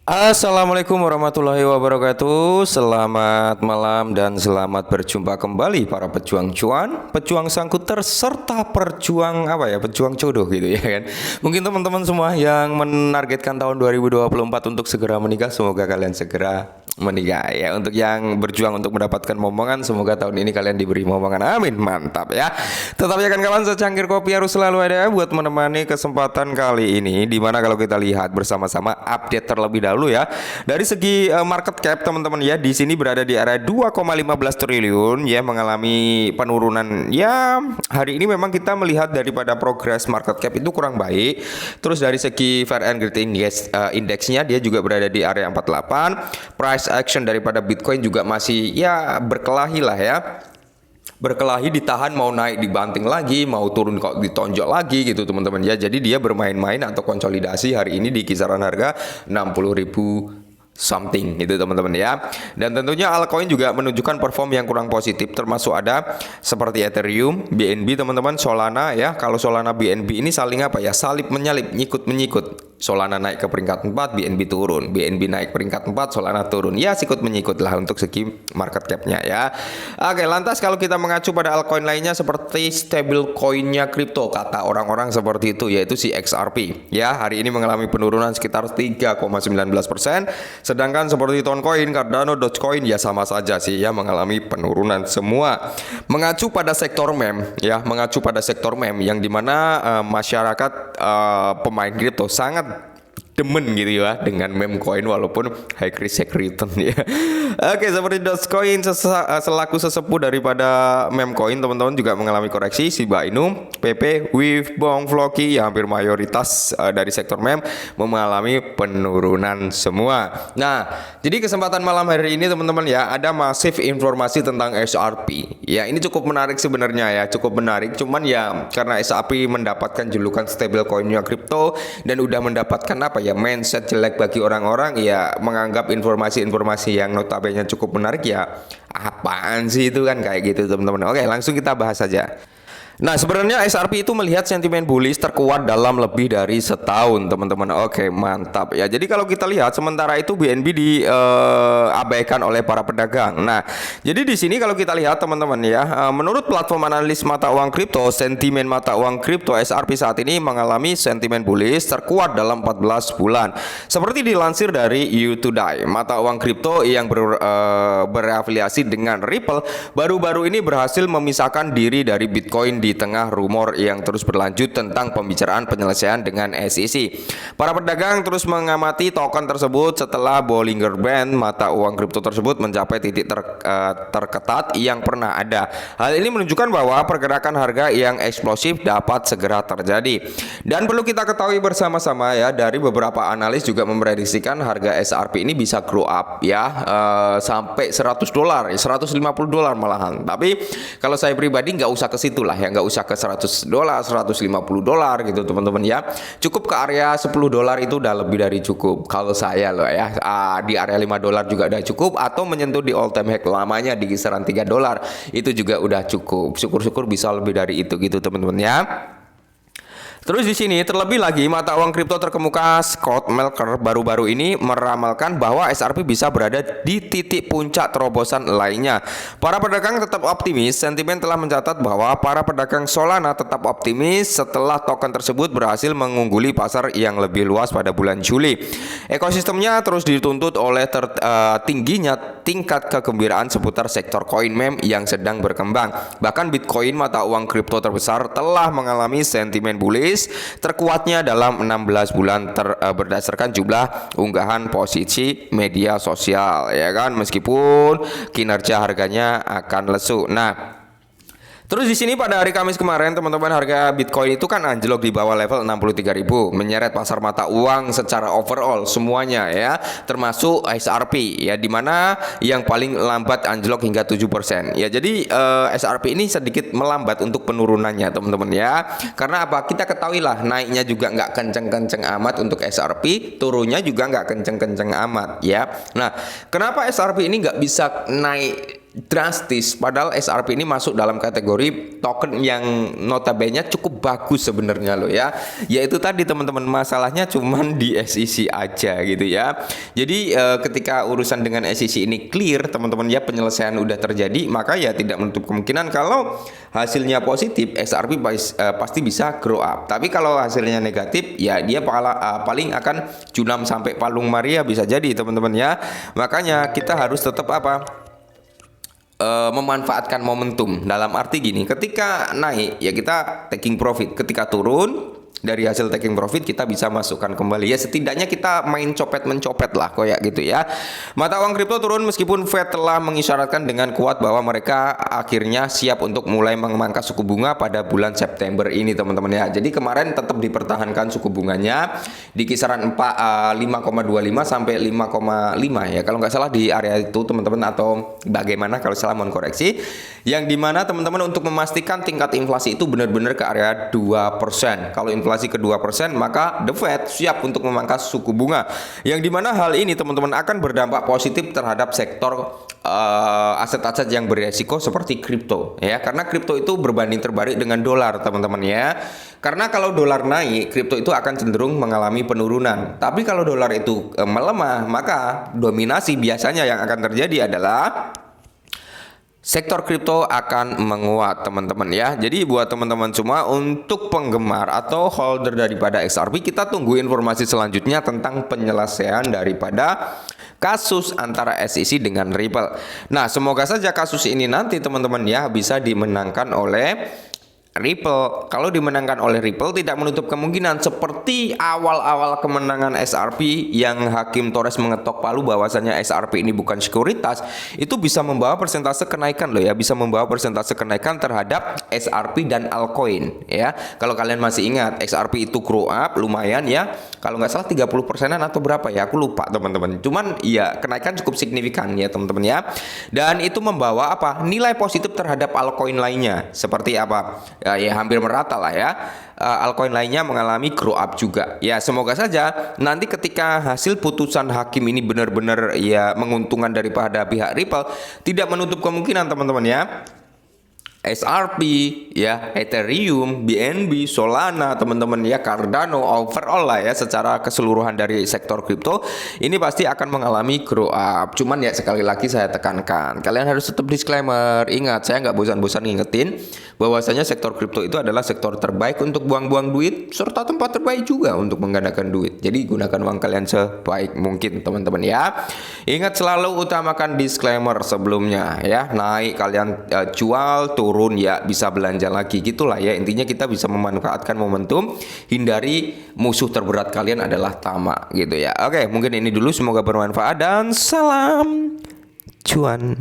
Assalamualaikum warahmatullahi wabarakatuh. Selamat malam dan selamat berjumpa kembali para pejuang cuan, pejuang sangkuter serta perjuang pejuang jodoh gitu ya kan. Mungkin teman-teman semua yang menargetkan tahun 2024 untuk segera menikah, semoga kalian segera menikah ya. Untuk yang berjuang untuk mendapatkan momongan, semoga tahun ini kalian diberi momongan. Amin. Mantap ya. Tetapi akan kawan, secangkir kopi harus selalu ada buat menemani kesempatan kali ini, dimana kalau kita lihat bersama-sama update terlebih dahulu ya. Dari segi market cap teman-teman ya, di sini berada di area 2,15 triliun ya, mengalami penurunan ya. Hari ini memang kita melihat daripada progres market cap itu kurang baik. Terus dari segi Fair and Great Index-nya dia juga berada di area 48. Price action daripada Bitcoin juga masih ya berkelahi lah ya, berkelahi, ditahan, mau naik dibanting lagi, mau turun kok ditonjok lagi gitu teman-teman ya. Jadi dia bermain-main atau konsolidasi hari ini di kisaran harga 60.000 something gitu teman-teman ya. Dan tentunya altcoin juga menunjukkan perform yang kurang positif, termasuk ada seperti Ethereum, BNB teman-teman, Solana ya. Kalau Solana BNB ini saling salip menyalip, nyikut menyikut. Solana naik ke peringkat 4, BNB turun, BNB naik peringkat 4, Solana turun, ya sikut menyikut lah untuk segi market capnya ya. Oke, lantas kalau kita mengacu pada altcoin lainnya seperti stable coinnya kripto, kata orang-orang seperti itu, yaitu si XRP ya, hari ini mengalami penurunan sekitar 3,19%. Sedangkan seperti Toncoin, Cardano, Dogecoin ya sama saja sih ya, mengalami penurunan semua. Mengacu pada sektor meme ya, mengacu pada sektor meme yang dimana masyarakat pemain kripto sangat demen gitu ya dengan meme coin walaupun high risk high return ya. Oke, seperti Dogecoin selaku sesepuh daripada meme coin teman-teman juga mengalami koreksi. Shiba Inu, PP, Wave, Bong, Floki yang hampir mayoritas dari sektor meme mengalami penurunan semua. Nah, jadi kesempatan malam hari ini teman-teman ya, ada masif informasi tentang XRP. Ya, ini cukup menarik sebenarnya ya, cukup menarik. Cuman ya karena XRP mendapatkan julukan stable coinnya kripto dan udah mendapatkan ya mindset jelek bagi orang-orang ya, menganggap informasi-informasi yang notabene cukup menarik ya apaan sih itu kan, kayak gitu teman-teman. Oke, langsung kita bahas saja. Nah, sebenarnya XRP itu melihat sentimen bullish terkuat dalam lebih dari setahun, teman-teman. Oke, mantap ya. Jadi kalau kita lihat sementara itu BNB diabaikan oleh para pedagang. Nah, jadi di sini kalau kita lihat teman-teman ya, menurut platform analis mata uang kripto, sentimen mata uang kripto XRP saat ini mengalami sentimen bullish terkuat dalam 14 bulan. Seperti dilansir dari You2Die, mata uang kripto yang berafiliasi dengan Ripple baru-baru ini berhasil memisahkan diri dari Bitcoin di tengah rumor yang terus berlanjut tentang pembicaraan penyelesaian dengan SEC. Para pedagang terus mengamati token tersebut setelah Bollinger Band mata uang kripto tersebut mencapai titik terketat yang pernah ada. Hal ini menunjukkan bahwa pergerakan harga yang eksplosif dapat segera terjadi. Dan perlu kita ketahui bersama-sama ya, dari beberapa analis juga memprediksikan harga XRP ini bisa grow up ya, sampai $100, $150 malahan. Tapi kalau saya pribadi nggak usah ke situ lah ya, nggak usah ke $100, $150 gitu teman-teman ya. Cukup ke area $10 itu udah lebih dari cukup kalau saya loh ya. Di area $5 juga udah cukup, atau menyentuh di all time high lamanya di kisaran $3 itu juga udah cukup. Syukur-syukur bisa lebih dari itu gitu teman-teman ya. Terus di sini terlebih lagi mata uang kripto terkemuka Scott Melker baru-baru ini meramalkan bahwa XRP bisa berada di titik puncak terobosan lainnya. Para pedagang tetap optimis. Sentimen telah mencatat bahwa para pedagang Solana tetap optimis setelah token tersebut berhasil mengungguli pasar yang lebih luas pada bulan Juli. Ekosistemnya terus dituntut oleh tingginya tingkat kegembiraan seputar sektor koin meme yang sedang berkembang. Bahkan Bitcoin, mata uang kripto terbesar, telah mengalami sentimen bullish terkuatnya dalam 16 bulan berdasarkan jumlah unggahan posisi media sosial ya kan, meskipun kinerja harganya akan lesu. Nah, terus di sini pada hari Kamis kemarin teman-teman, harga Bitcoin itu kan anjlok di bawah level 63.000, menyeret pasar mata uang secara overall semuanya ya, termasuk XRP ya, dimana yang paling lambat anjlok hingga 7%. Ya, jadi XRP ini sedikit melambat untuk penurunannya teman-teman ya. Karena apa? Kita ketahui lah, naiknya juga nggak kenceng-kenceng amat untuk XRP, turunnya juga nggak kenceng-kenceng amat ya. Nah, kenapa XRP ini nggak bisa naik drastis, padahal XRP ini masuk dalam kategori token yang notabene cukup bagus sebenarnya loh ya. Yaitu tadi teman-teman, masalahnya cuman di SEC aja gitu ya. Jadi ketika urusan dengan SEC ini clear teman-teman ya, penyelesaian udah terjadi, maka ya tidak menutup kemungkinan kalau hasilnya positif XRP pasti bisa grow up. Tapi kalau hasilnya negatif ya dia paling akan junam sampai palung Maria bisa jadi teman-teman ya. Makanya kita harus tetap memanfaatkan momentum, dalam arti gini, ketika naik ya kita taking profit, ketika turun dari hasil taking profit kita bisa masukkan kembali ya, setidaknya kita main copet mencopet lah kayak gitu ya. Mata uang kripto turun meskipun Fed telah mengisyaratkan dengan kuat bahwa mereka akhirnya siap untuk mulai memangkas suku bunga pada bulan September ini teman-teman ya. Jadi kemarin tetap dipertahankan suku bunganya di kisaran 5,25 sampai 5,5 ya, kalau nggak salah di area itu teman-teman, atau bagaimana kalau salah mohon koreksi, yang dimana teman-teman untuk memastikan tingkat inflasi itu benar-benar ke area 2%. Kalau inflasi ke 2%, maka The Fed siap untuk memangkas suku bunga. Yang dimana hal ini teman-teman akan berdampak positif terhadap sektor aset-aset yang beresiko seperti kripto ya. Karena kripto itu berbanding terbalik dengan dolar teman-teman ya. Karena kalau dolar naik, kripto itu akan cenderung mengalami penurunan. Tapi kalau dolar itu melemah, maka dominasi biasanya yang akan terjadi adalah sektor kripto akan menguat teman-teman ya. Jadi buat teman-teman semua, untuk penggemar atau holder daripada XRP, kita tunggu informasi selanjutnya tentang penyelesaian daripada kasus antara SEC dengan Ripple. Nah, semoga saja kasus ini nanti teman-teman ya bisa dimenangkan oleh Ripple. Kalau dimenangkan oleh Ripple, tidak menutup kemungkinan seperti awal-awal kemenangan XRP yang Hakim Torres mengetok palu bahwasanya XRP ini bukan sekuritas, itu bisa membawa persentase kenaikan loh ya, bisa membawa persentase kenaikan terhadap XRP dan altcoin ya. Kalau kalian masih ingat, XRP itu grow up lumayan ya, kalau nggak salah 30%-an atau berapa ya, aku lupa teman-teman. Cuman ya kenaikan cukup signifikan ya teman-teman ya. Dan itu membawa nilai positif terhadap altcoin lainnya, seperti ya hampir merata lah ya. Altcoin lainnya mengalami grow up juga. Ya semoga saja nanti ketika hasil putusan hakim ini benar-benar ya menguntungkan daripada pihak Ripple, tidak menutup kemungkinan teman-teman ya, XRP ya, Ethereum, BNB, Solana teman-teman ya, Cardano, overall lah ya, secara keseluruhan dari sektor kripto ini pasti akan mengalami grow up. Cuman ya sekali lagi saya tekankan, kalian harus tetap disclaimer. Ingat, saya nggak bosan-bosan ngingetin bahwasanya sektor kripto itu adalah sektor terbaik untuk buang-buang duit, serta tempat terbaik juga untuk menggandakan duit. Jadi gunakan uang kalian sebaik mungkin teman-teman ya. Ingat selalu utamakan disclaimer sebelumnya ya. Naik kalian jual, turun ya bisa belanja lagi, gitulah ya. Intinya kita bisa memanfaatkan momentum, hindari musuh terberat kalian adalah tamak gitu ya. Oke, mungkin ini dulu, semoga bermanfaat dan salam cuan.